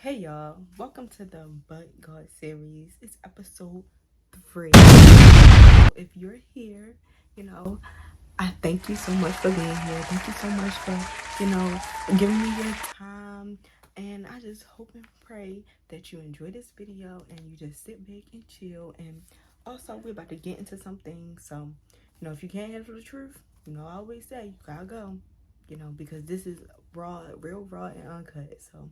Hey y'all, welcome to the But God series. It's episode 3. If you're here, I thank you so much for being here. Thank you so much for, giving me your time. And I just hope and pray that you enjoy this video and you just sit back and chill. And also, we're about to get into some things. So, if you can't handle the truth, I always say you gotta go, because this is raw, real raw and uncut. So,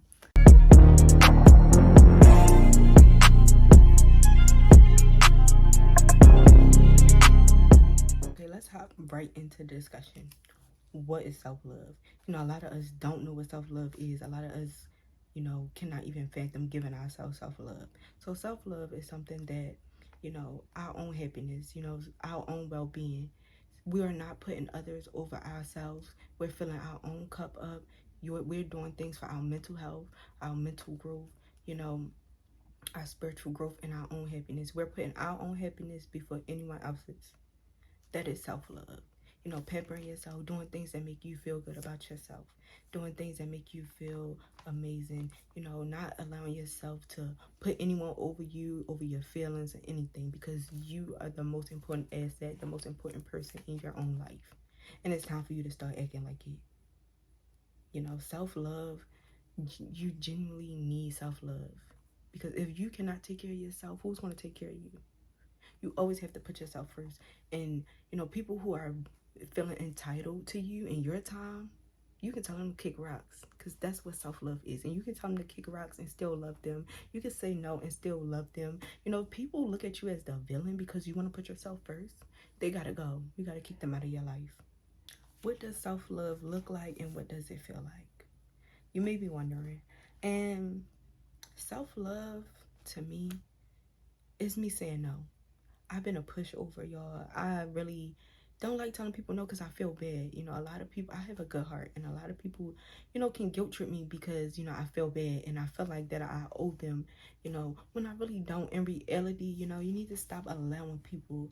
okay, let's hop right into the discussion. What is self-love? A lot of us don't know what self-love is. A lot of us, cannot even fathom giving ourselves self-love. So self-love is something that, our own happiness, our own well-being. We are not putting others over ourselves. We're filling our own cup up. We're doing things for our mental health, our mental growth, our spiritual growth, and our own happiness. We're putting our own happiness before anyone else's. That is self-love. Pampering yourself, doing things that make you feel good about yourself, doing things that make you feel amazing, not allowing yourself to put anyone over you, over your feelings or anything, because you are the most important asset, the most important person in your own life. And it's time for you to start acting like it. Self-love, you genuinely need self-love. Because if you cannot take care of yourself, who's going to take care of you? You always have to put yourself first. And, people who are feeling entitled to you in your time, you can tell them to kick rocks, because that's what self-love is. And you can tell them to kick rocks and still love them. You can say no and still love them. People look at you as the villain because you want to put yourself first. They got to go. You got to kick them out of your life. What does self-love look like, and what does it feel like? You may be wondering. And self-love, to me, is me saying no. I've been a pushover, y'all. I really don't like telling people no because I feel bad. A lot of people, I have a good heart, and a lot of people, can guilt trip me because, I feel bad and I feel like that I owe them, when I really don't. In reality, you need to stop allowing people,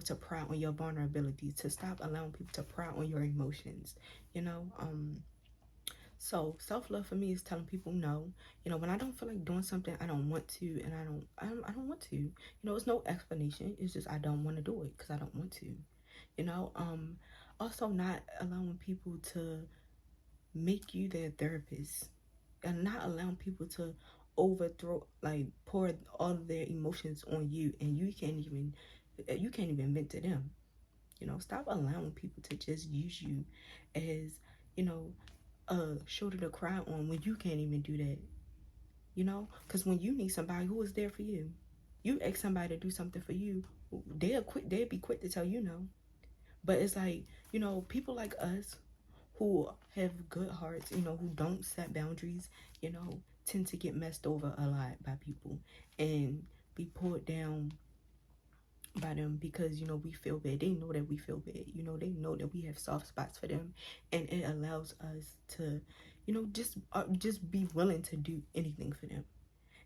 to pry on your vulnerabilities, to stop allowing people to pry on your emotions, So self-love for me is telling people no. When I don't feel like doing something, I don't want to, and I don't want to. It's no explanation. It's just I don't want to do it because I don't want to. Also not allowing people to make you their therapist, and not allowing people to overthrow, like pour all of their emotions on you, and you can't even vent to them. Stop allowing people to just use you as, a shoulder to cry on when you can't even do that. Because when you need somebody, who is there for you? You ask somebody to do something for you, they'll be quick to tell you no. But it's like, people like us who have good hearts, who don't set boundaries, tend to get messed over a lot by people and be pulled down by them because, we feel bad. They know that we feel bad. They know that we have soft spots for them, and it allows us to, just be willing to do anything for them.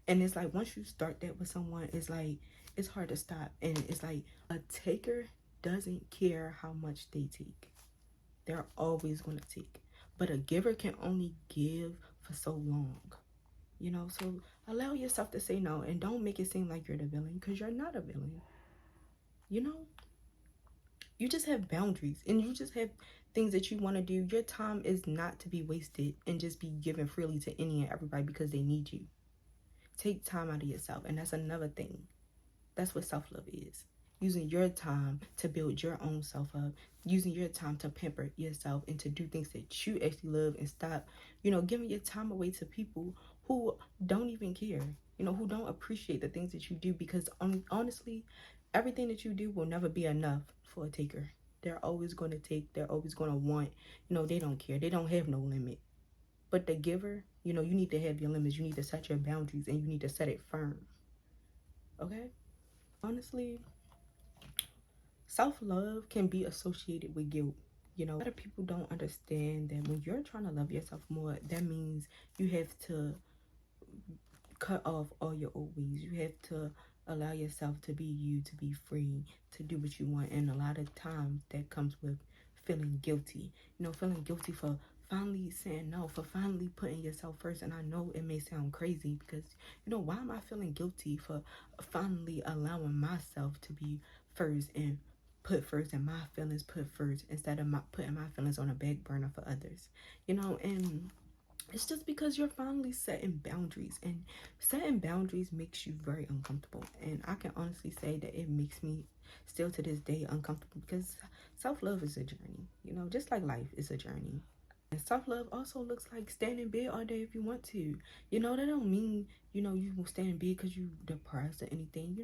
And it's like, once you start that with someone, it's like, it's hard to stop. And it's like, a taker doesn't care how much they take. They're always going to take. But a giver can only give for so long. So allow yourself to say no, and don't make it seem like you're the villain, because you're not a villain. You just have boundaries, and you just have things that you want to do. Your time is not to be wasted and just be given freely to any and everybody because they need you. Take time out of yourself, and that's another thing. That's what self-love is. Using your time to build your own self up, using your time to pamper yourself and to do things that you actually love, and stop, giving your time away to people who don't even care, who don't appreciate the things that you do, because honestly, everything that you do will never be enough for a taker. They're always going to take, they're always going to want, they don't care. They don't have no limit. But the giver, you need to have your limits. You need to set your boundaries, and you need to set it firm. Okay? Honestly, self-love can be associated with guilt. A lot of people don't understand that when you're trying to love yourself more, that means you have to cut off all your old ways. You have to allow yourself to be you, to be free, to do what you want. And a lot of times that comes with feeling guilty. Feeling guilty for finally saying no, for finally putting yourself first. And I know it may sound crazy because, why am I feeling guilty for finally allowing myself to be first and put first, and my feelings put first, instead of putting my feelings on a back burner for others, and it's just because you're finally setting boundaries, and setting boundaries makes you very uncomfortable. And I can honestly say that it makes me still to this day uncomfortable, because self-love is a journey, just like life is a journey. And self-love also looks like staying in bed all day if you want to. That don't mean, you will stay in bed because you depressed or anything.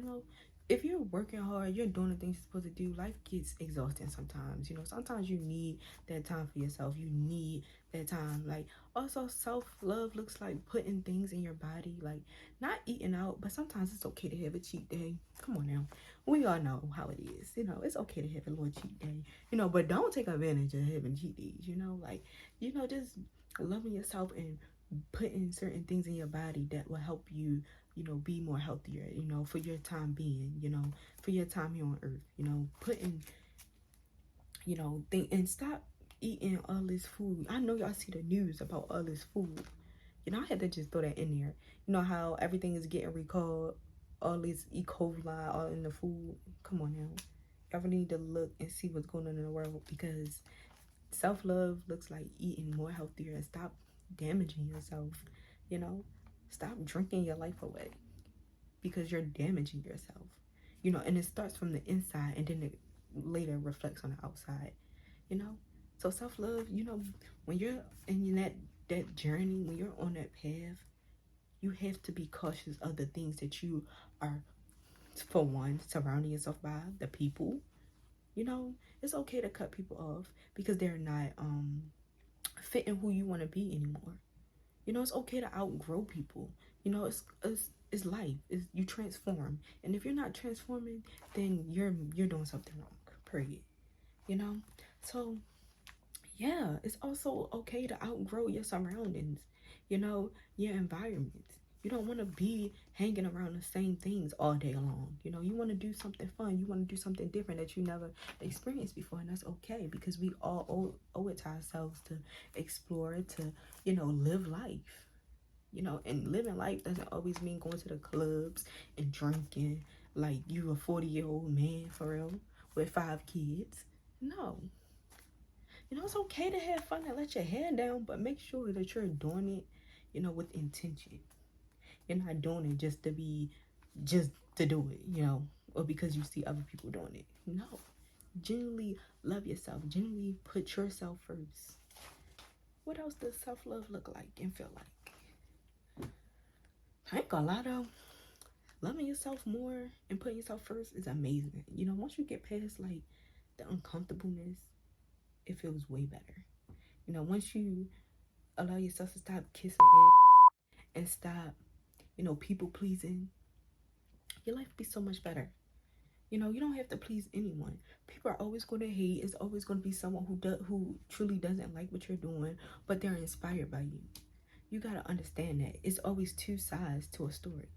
If you're working hard, you're doing the things you're supposed to do, life gets exhausting sometimes. Sometimes you need that time for yourself. You need that time. Like, also, self-love looks like putting things in your body, like not eating out, but sometimes it's okay to have a cheat day. Come on now. We all know how it is. It's okay to have a little cheat day, but don't take advantage of having cheat days, like, just loving yourself and putting certain things in your body that will help you, be more healthier, for your time being, for your time here on earth, putting, and stop eating all this food. I know y'all see the news about all this food. I had to just throw that in there. How everything is getting recalled, all this E. coli all in the food. Come on now. Y'all really need to look and see what's going on in the world, because self-love looks like eating more healthier and stop damaging yourself. Stop drinking your life away because you're damaging yourself. And it starts from the inside, and then it later reflects on the outside. So self-love, when you're in that journey, when you're on that path, you have to be cautious of the things that you are, for one, surrounding yourself by, the people. It's okay to cut people off because they're not fitting who you want to be anymore. It's okay to outgrow people. It's life. You transform, and if you're not transforming, then you're doing something wrong. Period. So yeah, it's also okay to outgrow your surroundings. Your environment. You don't want to be hanging around the same things all day long. You want to do something fun. You want to do something different that you never experienced before, and that's okay, because we all owe it to ourselves to explore, to live life. And living life doesn't always mean going to the clubs and drinking like you a 40-year-old man for real with 5 kids. No. It's okay to have fun and let your hair down, but make sure that you're doing it, with intention. You're not doing it just to do it, or because you see other people doing it. No. Genuinely love yourself. Genuinely put yourself first. What else does self-love look like and feel like? I ain't gonna lie though. Loving yourself more and putting yourself first is amazing. Once you get past like the uncomfortableness, it feels way better. Once you allow yourself to stop kissing ass and stop, people pleasing, your life will be so much better. You don't have to please anyone. People are always going to hate. It's always going to be someone who truly doesn't like what you're doing, but they're inspired by you. You got to understand that it's always 2 sides to a story.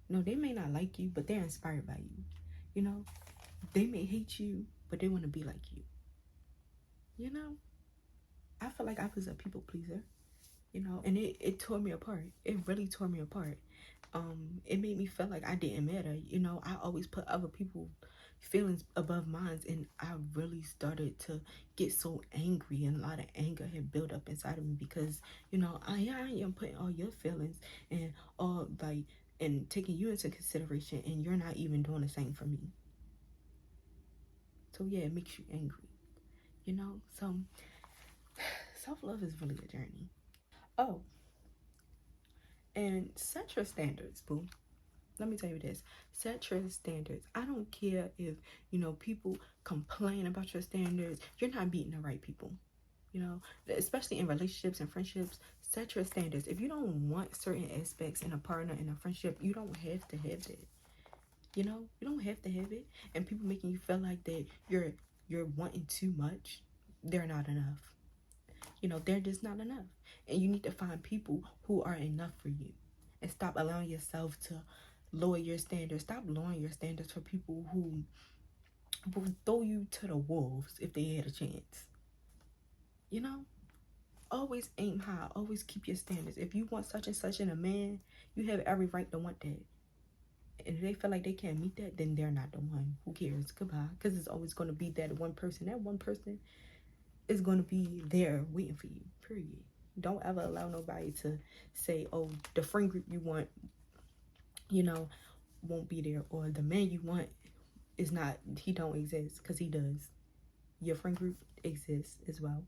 They may not like you, but they're inspired by you. They may hate you, but they want to be like you. I feel like I was a people pleaser, and it tore me apart. It really tore me apart. It made me feel like I didn't matter. I always put other people's feelings above mine, and I really started to get so angry, and a lot of anger had built up inside of me because, I am putting all your feelings and all and taking you into consideration, and you're not even doing the same for me. So yeah, it makes you angry, so self-love is really a journey. Oh, and set your standards, boo. Let me tell you this. Set your standards. I don't care if, people complain about your standards. You're not beating the right people. Especially in relationships and friendships, set your standards. If you don't want certain aspects in a partner, in a friendship, you don't have to have it. You don't have to have it. And people making you feel like that you're wanting too much, they're not enough. They're just not enough. And you need to find people who are enough for you. And stop allowing yourself to lower your standards. Stop lowering your standards for people who will throw you to the wolves if they had a chance. always aim high. Always keep your standards. If you want such and such in a man, you have every right to want that. And if they feel like they can't meet that, then they're not the one. Who cares? Goodbye. Because it's always going to be that one person. That one person is going to be there waiting for you. Period. Don't ever allow nobody to say, oh, the friend group you want, won't be there. Or the man you want is not, he don't exist. Because he does. Your friend group exists as well.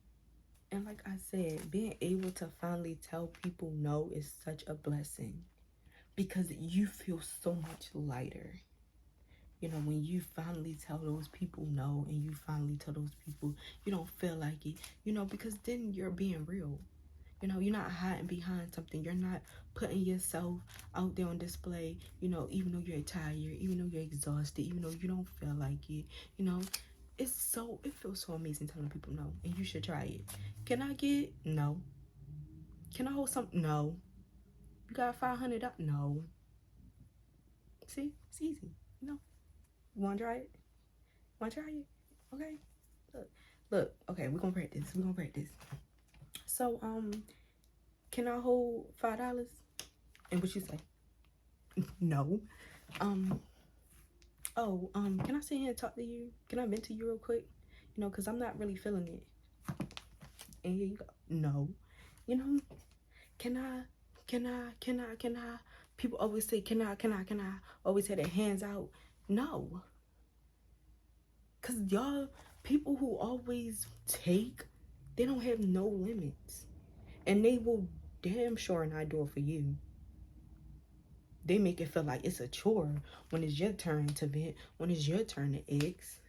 And like I said, being able to finally tell people no is such a blessing. Because you feel so much lighter. When you finally tell those people no, and you finally tell those people you don't feel like it, because then you're being real. You're not hiding behind something. You're not putting yourself out there on display, even though you're tired, even though you're exhausted, even though you don't feel like it, it feels so amazing telling people no, and you should try it. Can I get? No. Can I hold something? No. You got $500? No. See? It's easy. You want to try it? Okay. Look. Okay, we're gonna practice. So, can I hold $5? And what you say? No. Can I sit here and talk to you? Can I vent to you real quick? Because I'm not really feeling it. And here you go. No. Can I? People always say, can I? Always have their hands out. No. Because y'all, people who always take, they don't have no limits. And they will damn sure not do it for you. They make it feel like it's a chore when it's your turn to vent, when it's your turn to ask.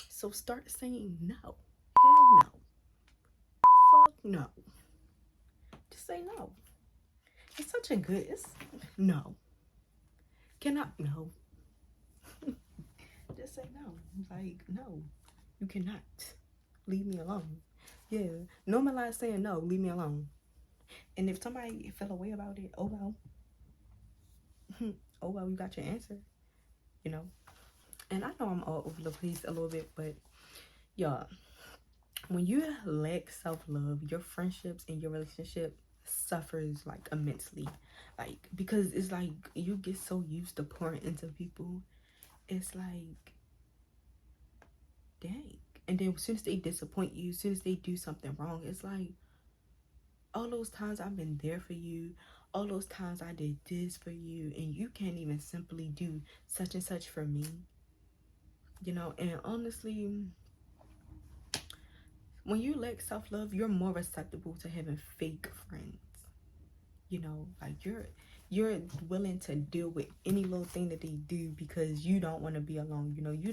So start saying no. Hell no. Fuck no. Just say no. It's such a good, no. Can I? No. Just say no. Like, no. You cannot. Leave me alone. Yeah. Normalize saying no. Leave me alone. And if somebody feel a way about it, oh well. Oh well, you got your answer. And I know I'm all over the place a little bit, but y'all, when you lack self-love, your friendships and your relationship suffers like immensely. Like, because it's like you get so used to pouring into people. It's like, dang. And then as soon as they disappoint you, as soon as they do something wrong, it's like, all those times I've been there for you, all those times I did this for you, and you can't even simply do such and such for me. And honestly, when you lack self-love, you're more susceptible to having fake friends. Like you're willing to deal with any little thing that they do because you don't want to be alone. You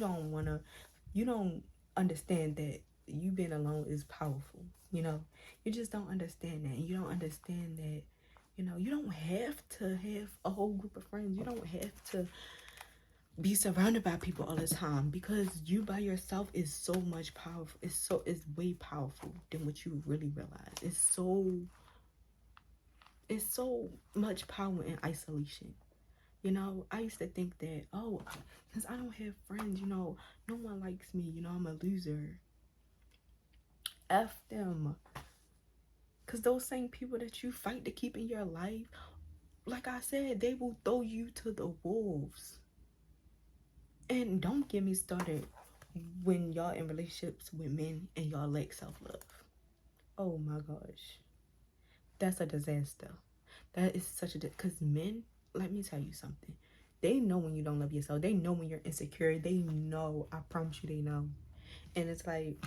don't understand that you being alone is powerful. You just don't understand that. And you don't understand that, you don't have to have a whole group of friends. You don't have to be surrounded by people all the time, because you by yourself is so much powerful. It's way powerful than what you really realize. It's so much power in isolation. I used to think that, because I don't have friends, no one likes me, I'm a loser. F them. Because those same people that you fight to keep in your life, like I said, they will throw you to the wolves. And don't get me started when y'all in relationships with men and y'all lack self-love. Oh my gosh. That's a disaster. That is such a, because men, let me tell you something. They know when you don't love yourself. They know when you're insecure. They know. I promise you they know. And it's like,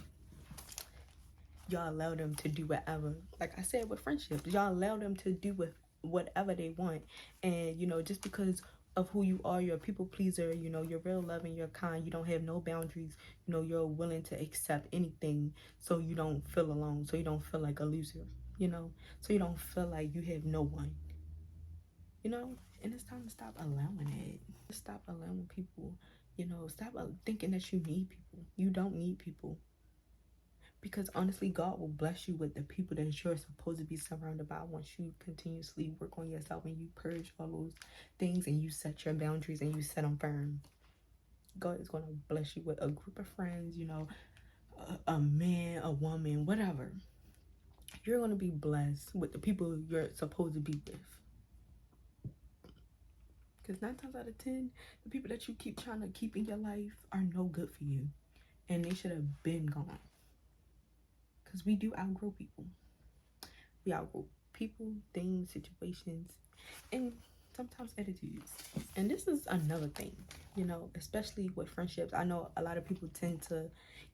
y'all allow them to do whatever. Like I said with friendships, y'all allow them to do with whatever they want. And, just because of who you are, you're a people pleaser, you're real loving, you're kind, you don't have no boundaries, you're willing to accept anything so you don't feel alone, so you don't feel like a loser, so you don't feel like you have no one, and it's time to stop allowing it. Stop allowing people, stop thinking that you need people. You don't need people. Because honestly, God will bless you with the people that you're supposed to be surrounded by once you continuously work on yourself and you purge all those things and you set your boundaries and you set them firm. God is going to bless you with a group of friends, a man, a woman, whatever. you're going to be blessed with the people you're supposed to be with. Because 9 times out of 10, the people that you keep trying to keep in your life are no good for you. And they should have been gone. Because we do outgrow people. We outgrow people, things, situations, and sometimes attitudes. And this is another thing, you know, especially with friendships. I know a lot of people tend to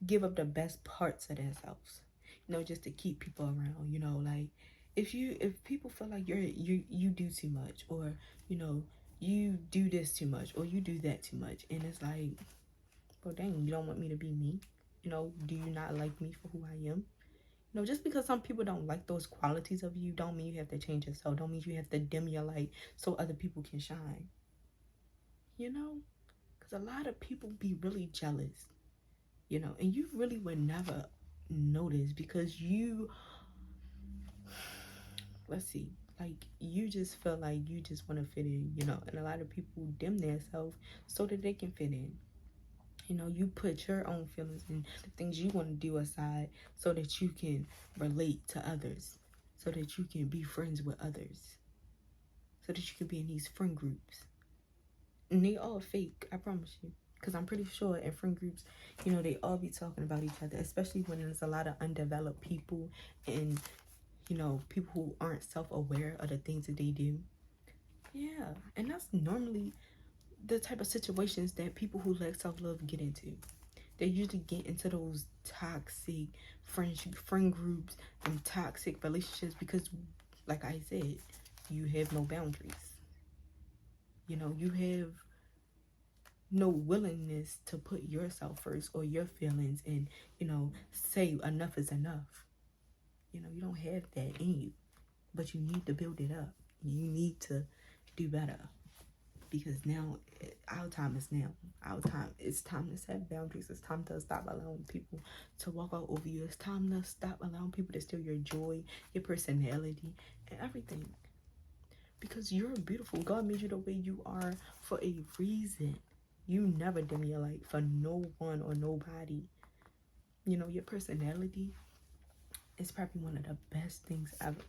give up the best parts of themselves, you know, just to keep people around. You know, like if people feel like you do too much, or you know, you do this too much, or you do that too much, and it's like, well, dang, you don't want me to be me. You know, do you not like me for who I am? No, just because some people don't like those qualities of you, don't mean you have to change yourself. Don't mean you have to dim your light so other people can shine. You know? Because a lot of people be really jealous, you know, and you really would never notice because let's see, like you just feel like you just want to fit in, you know, and a lot of people dim themselves so that they can fit in. You know, you put your own feelings and the things you want to do aside so that you can relate to others, so that you can be friends with others, so that you can be in these friend groups. And they all fake, I promise you. Because I'm pretty sure in friend groups, you know, they all be talking about each other, especially when there's a lot of undeveloped people and, you know, people who aren't self-aware of the things that they do. Yeah, and that's normally the type of situations that people who lack self-love get into. They usually get into those toxic friend groups and toxic relationships because, like I said, you have no boundaries. You know, you have no willingness to put yourself first or your feelings and, you know, say enough is enough. You know, you don't have that in you, but you need to build it up. You need to do better. Because now our time is now. Our time. It's time to set boundaries. It's time to stop allowing people to walk all over you. It's time to stop allowing people to steal your joy, your personality, and everything. Because you're beautiful. God made you the way you are for a reason. You never dim your light for no one or nobody. You know, your personality is probably one of the best things ever.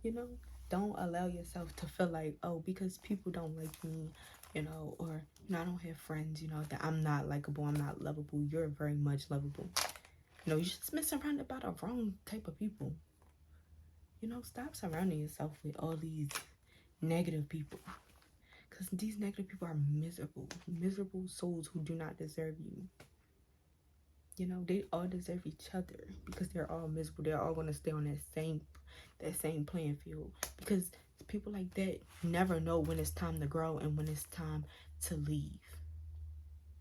You know, don't allow yourself to feel like, oh, because people don't like me, you know, or you know, I don't have friends, you know, that I'm not likable, I'm not lovable. You're very much lovable. You know, you're just been surrounded by the wrong type of people. You know, stop surrounding yourself with all these negative people. Because these negative people are miserable souls who do not deserve you. You know, they all deserve each other because they're all miserable. They're all going to stay on that same playing field, because people like that never know when it's time to grow and when it's time to leave.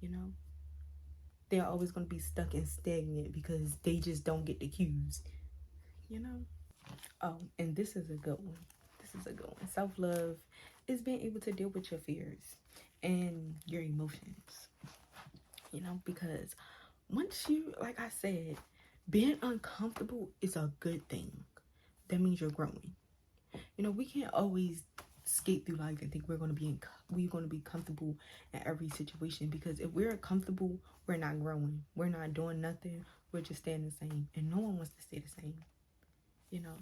You know, they're always going to be stuck and stagnant because they just don't get the cues. You know. Oh, and this is a good one. Self-love is being able to deal with your fears and your emotions. You know, because once you, like I said, being uncomfortable is a good thing. That means you're growing. You know, we can't always skate through life and think we're going to be comfortable in every situation, because if we're comfortable, we're not growing. We're not doing nothing. We're just staying the same, and no one wants to stay the same. You know,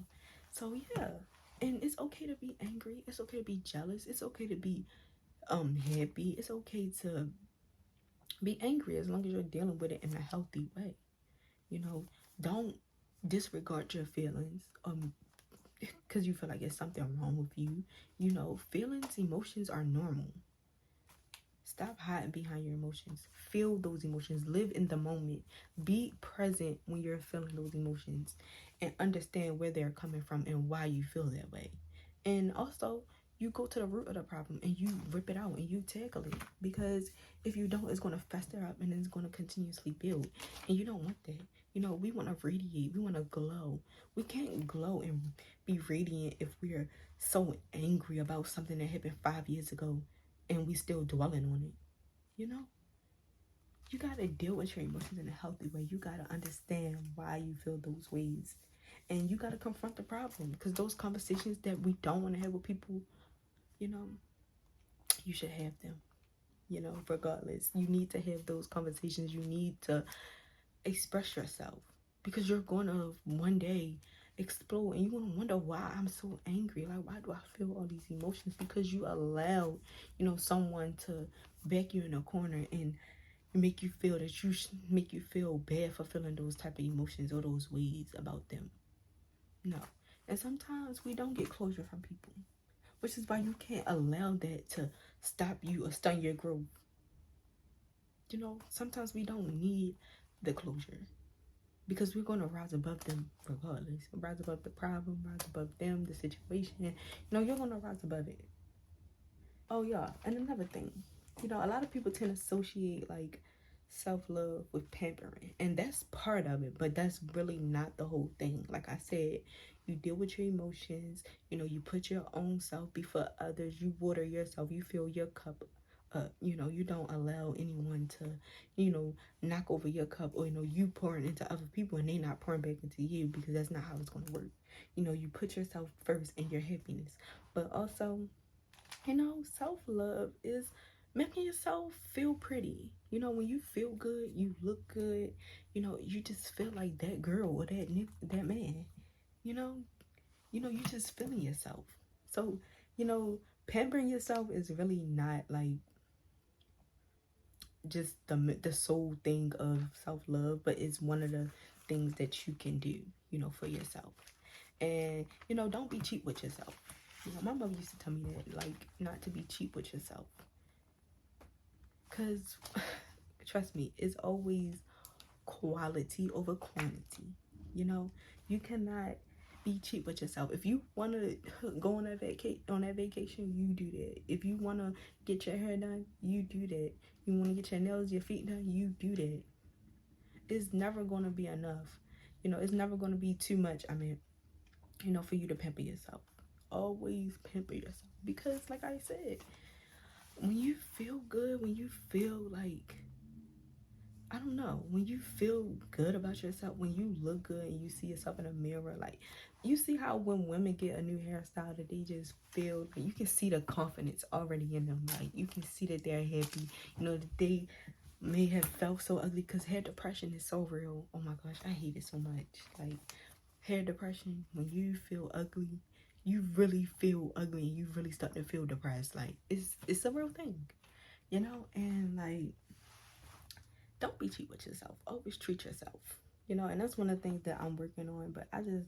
so yeah, and it's okay to be angry. It's okay to be jealous. It's okay to be happy. It's okay to be angry as long as you're dealing with it in a healthy way. You know, don't disregard your feelings because you feel like there's something wrong with you. You know, feelings, emotions are normal. Stop hiding behind your emotions. Feel those emotions. Live in the moment. Be present when you're feeling those emotions and understand where they're coming from and why you feel that way. And also, you go to the root of the problem and you rip it out and you tackle it. Because if you don't, it's going to fester up and it's going to continuously build. And you don't want that. You know, we want to radiate. We want to glow. We can't glow and be radiant if we're so angry about something that happened 5 years ago and we still dwelling on it. You know, you got to deal with your emotions in a healthy way. You got to understand why you feel those ways, and you got to confront the problem, because those conversations that we don't want to have with people, you know, you should have them. You know, regardless, you need to have those conversations. You need to express yourself, because you're going to one day explode, and you're gonna wonder why I'm so angry. Like, why do I feel all these emotions? Because you allowed, someone to back you in a corner and make you feel that make you feel bad for feeling those type of emotions or those ways about them. No. And sometimes we don't get closure from people, which is why you can't allow that to stop you or stunt your growth. Sometimes we don't need the closure because we're going to rise above them regardless. Rise above the problem, rise above them, the situation. You're going to rise above it. Oh, yeah. And another thing, a lot of people tend to associate like self-love with pampering, and that's part of it, but that's really not the whole thing. Like I said, you deal with your emotions, you put your own self before others, you water yourself, you fill your cup up, you don't allow anyone to knock over your cup, or you pouring into other people and they not pouring back into you, because that's not how it's going to work. You put yourself first and your happiness, but also self-love is making yourself feel pretty. When you feel good, you look good, you just feel like that girl or that man. You just feeling yourself. So, pampering yourself is really not like just the sole thing of self-love, but it's one of the things that you can do, for yourself. And, don't be cheap with yourself. My mother used to tell me that, like, not to be cheap with yourself. Because, trust me, it's always quality over quantity. You cannot be cheap with yourself. If you want to go on that vacation, you do that. If you want to get your hair done, you do that. You want to get your nails, your feet done, you do that. It's never going to be enough. It's never going to be too much, for you to pamper yourself. Always pamper yourself, because like I said, when you feel good, when you feel like, I don't know, when you feel good about yourself, when you look good and you see yourself in a mirror, like, you see how when women get a new hairstyle that they just feel, like, you can see the confidence already in them. Like, you can see that they're happy, that they may have felt so ugly, because hair depression is so real. Oh my gosh, I hate it so much. Like, hair depression, when you feel ugly, you really feel ugly, and you really start to feel depressed. Like, it's a real thing, and like, don't be cheap with yourself. Always treat yourself, and that's one of the things that I'm working on. But I just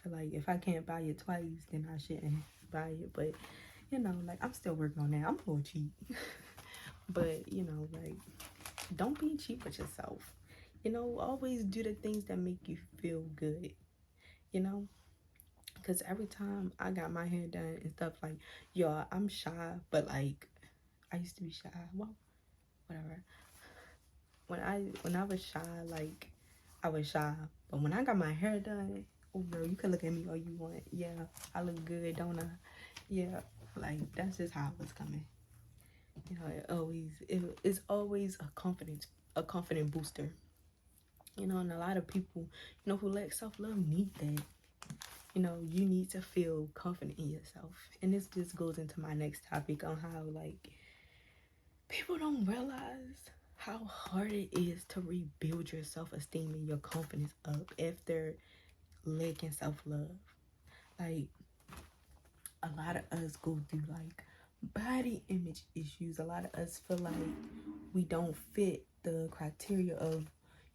feel like if I can't buy it twice, then I shouldn't buy it. But like, I'm still working on that. I'm a little cheap. But like, don't be cheap with yourself. Always do the things that make you feel good, because every time I got my hair done and stuff, like, y'all, I'm shy, but like, I used to be shy. Well, whatever. When I was shy, like, I was shy. But when I got my hair done, oh girl, you can look at me all you want. Yeah, I look good, don't I? Yeah, like, that's just how it was coming. It's always a confident booster. And a lot of people, who lack self-love need that. You need to feel confident in yourself. And this just goes into my next topic on how, like, people don't realize how hard it is to rebuild your self-esteem and your confidence up after lacking self-love. Like, a lot of us go through, like, body image issues. A lot of us feel like we don't fit the criteria of,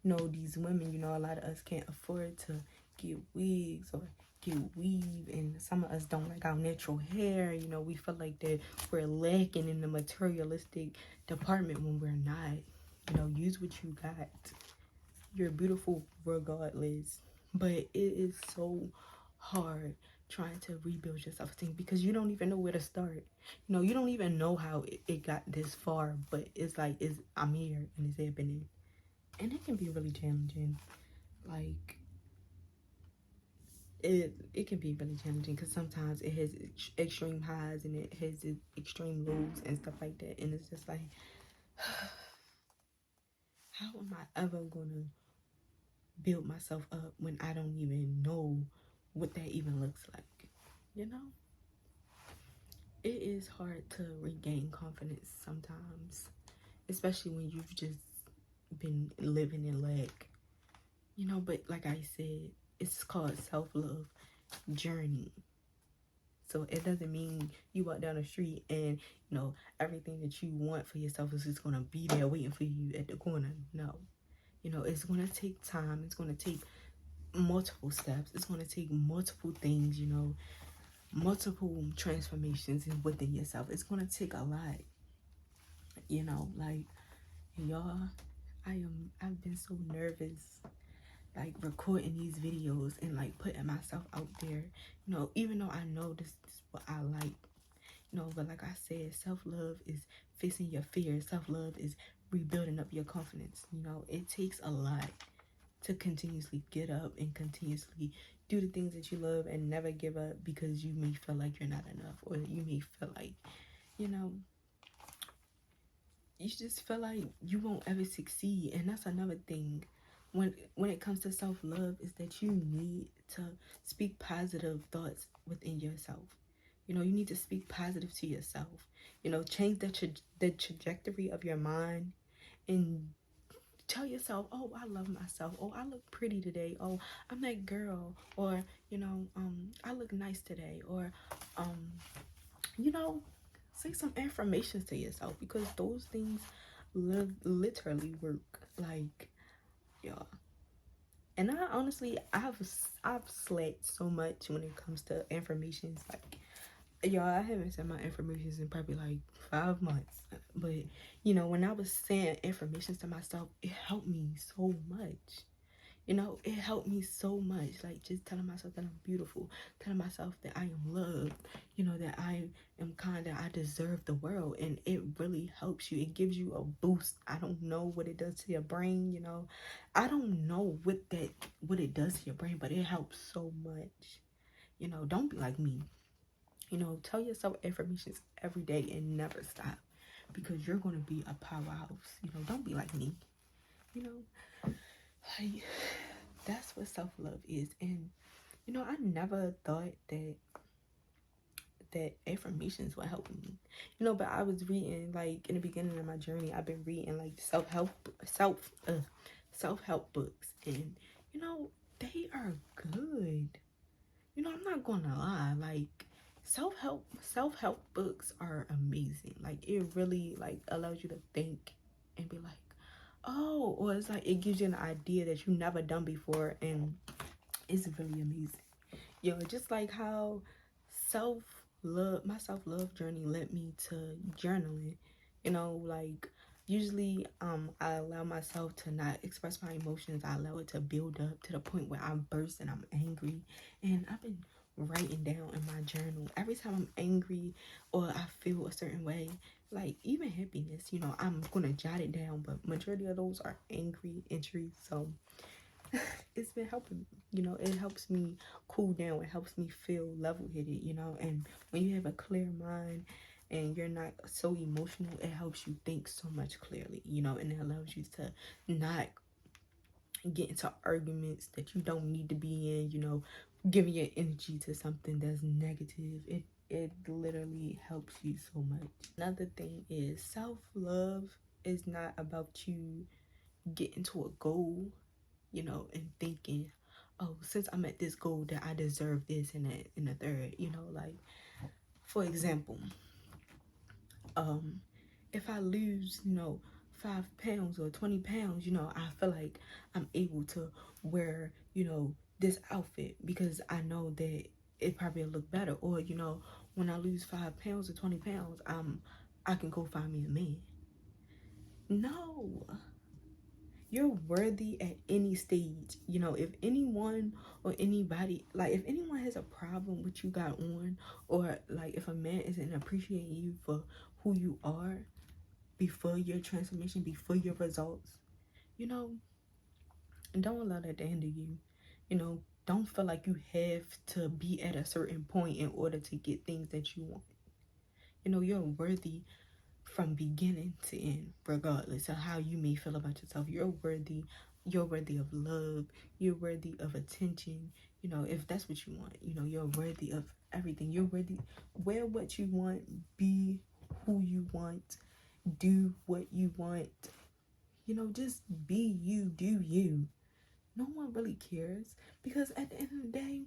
these women. A lot of us can't afford to get wigs or get weave, and some of us don't like our natural hair. We feel like that we're lacking in the materialistic department when we're not. Use what you got. You're beautiful regardless. But it is so hard trying to rebuild your self-esteem, because you don't even know where to start. You don't even know how it got this far, but it's like, I'm here and it's happening. And it can be really challenging. Like, it can be really challenging, because sometimes it has extreme highs and it has extreme lows and stuff like that. And it's just like, how am I ever gonna build myself up when I don't even know what that even looks like? It is hard to regain confidence sometimes, especially when you've just been living in lack. But like I said, It's called self-love journey. So it doesn't mean you walk down the street and, everything that you want for yourself is just going to be there waiting for you at the corner. No. It's going to take time. It's going to take multiple steps. It's going to take multiple things, multiple transformations within yourself. It's going to take a lot, like, y'all, I've been so nervous, like, recording these videos and, like, putting myself out there, even though I know this is what I like, but like I said, self-love is facing your fears. Self-love is rebuilding up your confidence. It takes a lot to continuously get up and continuously do the things that you love and never give up because you may feel like you're not enough, or you may feel like, you just feel like you won't ever succeed. And that's another thing when it comes to self-love, is that you need to speak positive thoughts within yourself. You need to speak positive to yourself. Change the trajectory of your mind and tell yourself, oh, I love myself. Oh, I look pretty today. Oh, I'm that girl. Or, I look nice today. Or, say some affirmations to yourself, because those things literally work. Like, y'all. And I honestly, I've slacked so much when it comes to affirmations. Like, y'all, I haven't said my affirmations in probably like 5 months. But, when I was saying affirmations to myself, it helped me so much. It helped me so much. Like, just telling myself that I'm beautiful, telling myself that I am loved, that I am kind, that I deserve the world. And it really helps you. It gives you a boost. I don't know what it does to your brain, I don't know what it does to your brain, but it helps so much. Don't be like me. Tell yourself affirmations every day and never stop, because you're going to be a powerhouse. Don't be like me. Like, that's what self-love is. And, I never thought that affirmations would help me. But I was reading, like, in the beginning of my journey, I've been reading, like, self-help books. And, they are good. I'm not gonna lie, like, self-help books are amazing. Like, it really, like, allows you to think and be like, oh, or it's like it gives you an idea that you've never done before, and it's really amazing. Just like how my self-love journey led me to journaling. Like, usually I allow myself to not express my emotions. I allow it to build up to the point where I'm burst and I'm angry. And I've been writing down in my journal every time I'm angry or I feel a certain way, like even happiness, I'm gonna jot it down, but majority of those are angry entries. So it's been helping me. It helps me cool down. It helps me feel level-headed, and when you have a clear mind and you're not so emotional, it helps you think so much clearly, and it allows you to not get into arguments that you don't need to be in, giving your energy to something that's negative. It literally helps you so much. Another thing is self-love is not about you getting to a goal, and thinking, oh, since I'm at this goal that I deserve this and that and the third, like, for example, if I lose, 5 pounds or 20 pounds, I feel like I'm able to wear, this outfit because I know that it probably will look better. Or, when I lose 5 pounds or 20 pounds, I can go find me a man. No. You're worthy at any stage. If anyone or anybody, like, if anyone has a problem with you got on, or like if a man isn't appreciating you for who you are before your transformation, before your results, don't allow that to hinder you. Don't feel like you have to be at a certain point in order to get things that you want. You're worthy from beginning to end, regardless of how you may feel about yourself. You're worthy of love. You're worthy of attention. If that's what you want, you're worthy of everything. You're worthy. Wear what you want. Be who you want. Do what you want. Just be you. Do you. No one really cares, because at the end of the day,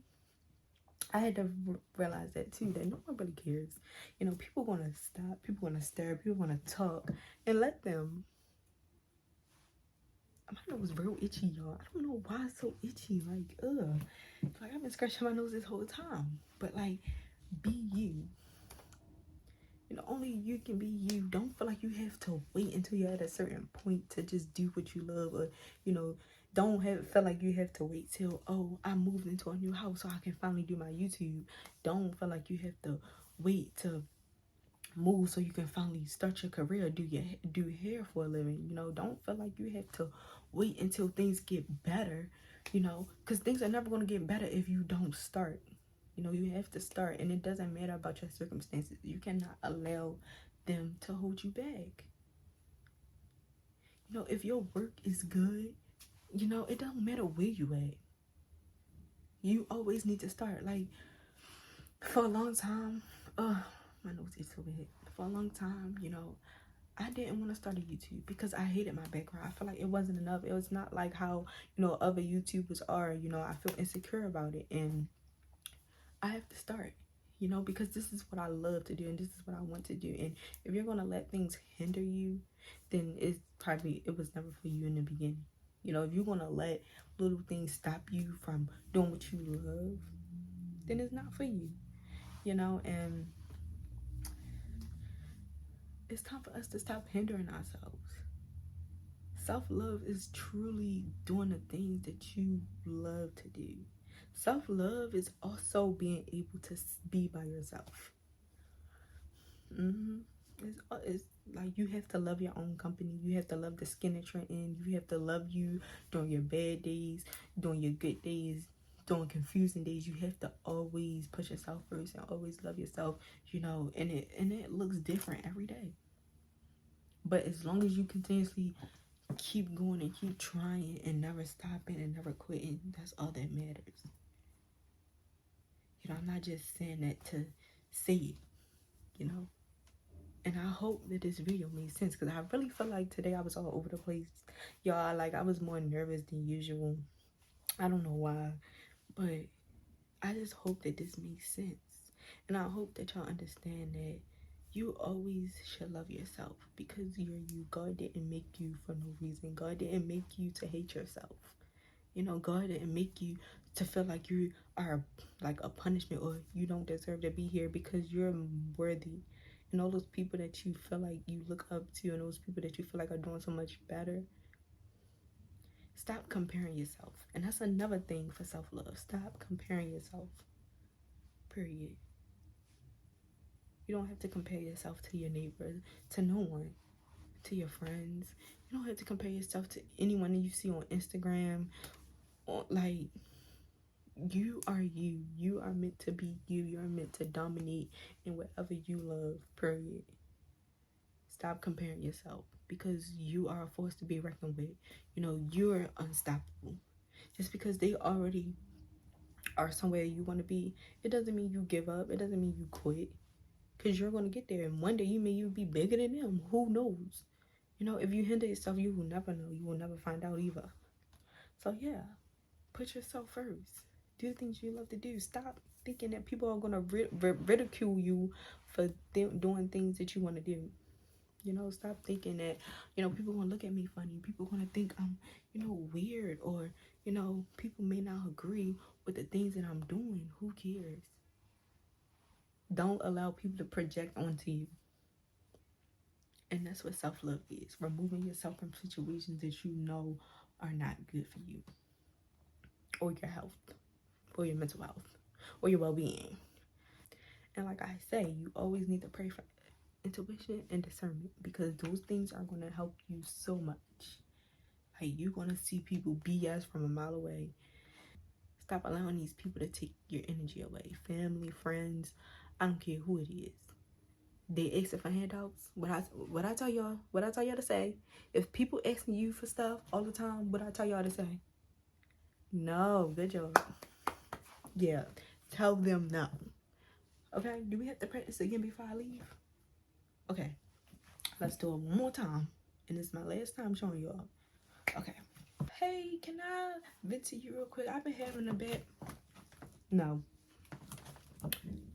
I had to realize that too, that no one really cares. You know, people gonna stop, people gonna stare, people gonna talk, and let them. My nose real itchy, y'all. I don't know why it's so itchy. Like, ugh. Like, I've been scratching my nose this whole time. But, like, be you. You know, only you can be you. Don't feel like you have to wait until you're at a certain point to just do what you love. Or, you know, don't feel like you have to wait till, oh, I moved into a new house so I can finally do my YouTube. Don't feel like you have to wait to move so you can finally start your career, do hair for a living. You know, don't feel like you have to wait until things get better, you know, because things are never going to get better if you don't start. You know, you have to start, and it doesn't matter about your circumstances. You cannot allow them to hold you back. You know, if your work is good, you know, it don't matter where you at. You always need to start. Like, for a long time, my nose is so bad. For a long time, you know, I didn't want to start a YouTube because I hated my background. I feel like it wasn't enough. It was not like how, you know, other YouTubers are. You know, I feel insecure about it, and I have to start, you know, because this is what I love to do and this is what I want to do. And if you're going to let things hinder you, then it was never for you in the beginning. You know, if you're going to let little things stop you from doing what you love, then it's not for you, you know. And it's time for us to stop hindering ourselves. Self-love is truly doing the things that you love to do. Self-love is also being able to be by yourself. It's like you have to love your own company. You have to love the skin that you're in. You have to love you during your bad days, during your good days, during confusing days. You have to always put yourself first and always love yourself, you know, and it looks different every day. But as long as you continuously keep going and keep trying and never stopping and never quitting, that's all that matters. You know, I'm not just saying that to say it, you know. And I hope that this video made sense, because I really feel like today I was all over the place. Y'all, like, I was more nervous than usual. I don't know why, but I just hope that this makes sense. And I hope that y'all understand that you always should love yourself, because you're you. God didn't make you for no reason. God didn't make you to hate yourself. You know, God didn't make you to feel like you are like a punishment or you don't deserve to be here, because you're worthy. And all those people that you feel like you look up to and those people that you feel like are doing so much better, stop comparing yourself. And that's another thing for self-love. Stop comparing yourself. Period. You don't have to compare yourself to your neighbors, to no one, to your friends. You don't have to compare yourself to anyone that you see on Instagram. Or, like, you are you. You are meant to be you. You're meant to dominate in whatever you love, period. Stop comparing yourself, because you are a force to be reckoned with. You know, you're unstoppable. Just because they already are somewhere you want to be, it doesn't mean you give up. It doesn't mean you quit, because you're going to get there. And one day you may be bigger than them. Who knows? You know, if you hinder yourself, you will never know. You will never find out either. So yeah, put yourself first. Do the things you love to do. Stop thinking that people are going to ridicule you for doing things that you want to do. You know, stop thinking that, you know, people going to look at me funny. People going to think I'm, you know, weird. Or, you know, people may not agree with the things that I'm doing. Who cares? Don't allow people to project onto you. And that's what self-love is. Removing yourself from situations that you know are not good for you, or your health, or your mental health, or your well-being. And like I say, you always need to pray for intuition and discernment, because those things are going to help you so much. Like, you're going to see people BS from a mile away. Stop allowing these people to take your energy away. Family, friends, I don't care who it is. They asking for handouts. What I tell y'all to say. If people asking you for stuff all the time, what I tell y'all to say? No, good job. Yeah, tell them no. Okay, do we have to practice again before I leave? Okay, let's do it one more time. And this is my last time showing y'all. Okay, Hey, can I vent to you real quick? I've been having a bad. No.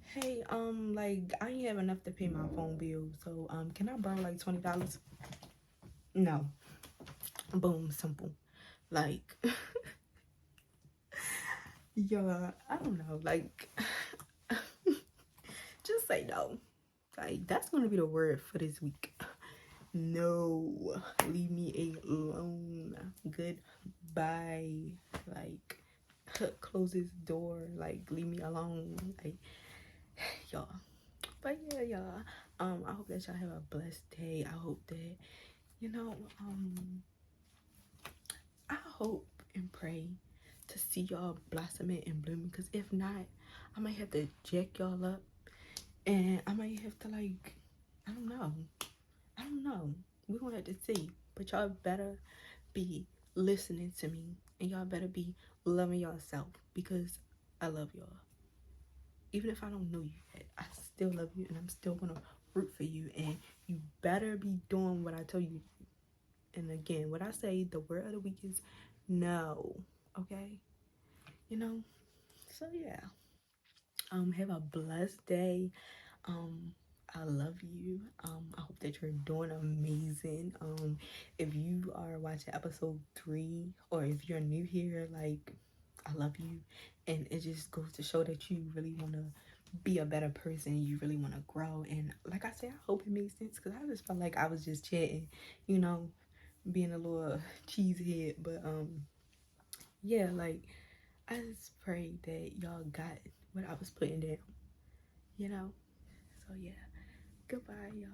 Hey, like I ain't have enough to pay my phone bill, so can I borrow like $20? No. Boom, simple. Like, yeah, I don't know. Like, just say no. Like, that's gonna be the word for this week. No, leave me alone. Goodbye. Like, close this door. Like, leave me alone. Like, y'all. But yeah, y'all. I hope that y'all have a blessed day. I hope that, you know, I hope and pray to see y'all blossoming and blooming. Cause if not, I might have to jack y'all up, and I might have to like, I don't know. I don't know. We're gonna have to see. But y'all better be listening to me, and y'all better be loving yourself, because I love y'all. Even if I don't know you yet, I still love you, and I'm still gonna root for you. And you better be doing what I tell you. And again, what I say, the word of the week is no. Okay? You know? So yeah. Have a blessed day. I love you. I hope that you're doing amazing. If you are watching episode 3, or if you're new here, like, I love you. And it just goes to show that you really want to be a better person. You really want to grow. And like I said, I hope it makes sense, because I just felt like I was just chatting, you know, being a little cheesehead. But yeah, like, I just pray that y'all got what I was putting down, you know. So yeah, goodbye, y'all.